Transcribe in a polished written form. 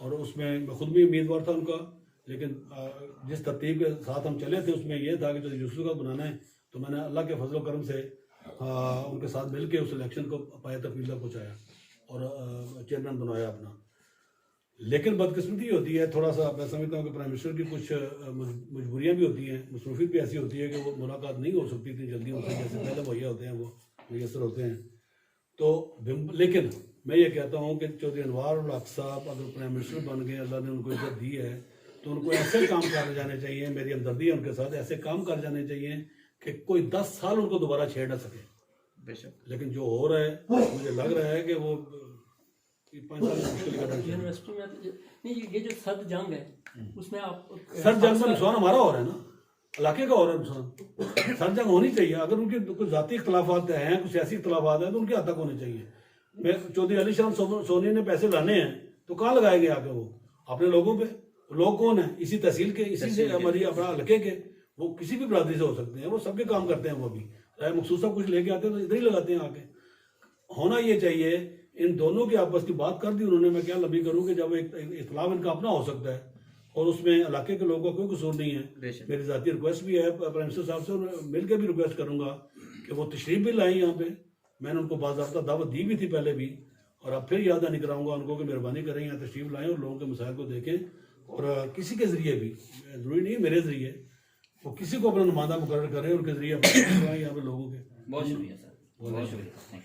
اور اس میں خود بھی امیدوار تھا ان کا، لیکن جس ترتیب کے ساتھ ہم چلے تھے اس میں یہ تھا کہ جو یوسف کا بنانا ہے، تو میں نے اللہ کے فضل و کرم سے ان کے ساتھ مل کے اس الیکشن کو پایہ تکمیل تک پہنچایا اور چیئرمین بنوایا اپنا۔ لیکن بدقسمتی ہوتی ہے تھوڑا سا، میں سمجھتا ہوں کہ پرائم منسٹر کی کچھ مجبوریاں بھی ہوتی ہیں، مصروفیت بھی ایسی ہوتی ہے کہ وہ ملاقات نہیں ہو سکتی اتنی جلدی ان سے جیسے پہلے مہیا ہوتے ہیں وہ میسر ہوتے ہیں۔ تو لیکن میں یہ کہتا ہوں کہ چودھری انوار الحق صاحب اگر پرائم منسٹر بن گئے، اللہ نے ان کو عزت دی ہے، تو ان کو ایسے کام کر جانے چاہیے، میری ہمدردی ہے ان کے ساتھ، ایسے کام کر جانے چاہیے کہ کوئی 10 سال ان کو دوبارہ چھیڑ نہ سکے۔ بے شک۔ لیکن جو ہو رہا ہے مجھے لگ رہا ہے کہ وہ 5 سال مشکل کا یونیورسٹی میں نہیں، یہ جو سرد جنگ ہے اس میں آپ سر جنگ کا نقصان ہمارا ہو رہا ہے نا، علاقے کا ہو رہا ہے نقصان۔ سر جنگ ہونی چاہیے، اگر ان کی کچھ ذاتی اختلافات ہیں، کچھ سیاسی اختلافات ہیں تو ان کی حد تک ہونے چاہیے۔ میں چودھری علی شان سونی نے پیسے لانے ہیں تو کہاں لگائیں گے آگے؟ وہ اپنے لوگوں پہ۔ لوگ کون ہیں؟ اسی تحصیل کے، اسی سے ہماری اپنا علاقے کے، وہ کسی بھی برادری سے ہو سکتے ہیں، وہ سب کے کام کرتے ہیں۔ وہ بھی رائے مخصوصہ کچھ لے کے آتے ہیں تو ادھر ہی لگاتے ہیں آ کے۔ ہونا یہ چاہیے ان دونوں کی آپس کی بات کر دی انہوں نے، میں کیا لمبی کروں کہ جب ایک اختلاف ان کا اپنا ہو سکتا ہے اور اس میں علاقے کے لوگوں کا کوئی قصور نہیں ہے۔ میری ذاتی ریکویسٹ بھی ہے پرائم منسٹر صاحب سے، مل کے بھی ریکویسٹ کروں گا کہ وہ تشریف بھی لائیں یہاں پہ۔ میں نے ان کو باضابطہ دعوت دی بھی تھی پہلے بھی، اور اب پھر یاد دہانی کراؤں گا ان کو کہ مہربانی کریں یہاں تشریف لائیں اور لوگوں کے مسائل کو دیکھیں، اور کسی کے ذریعے بھی، ضروری نہیں میرے ذریعے، وہ کسی کو اپنا نمائندہ مقرر کریں اور کے ذریعے اپنے یہاں پہ لوگوں کے۔ بہت شکریہ سر، بہت شکریہ۔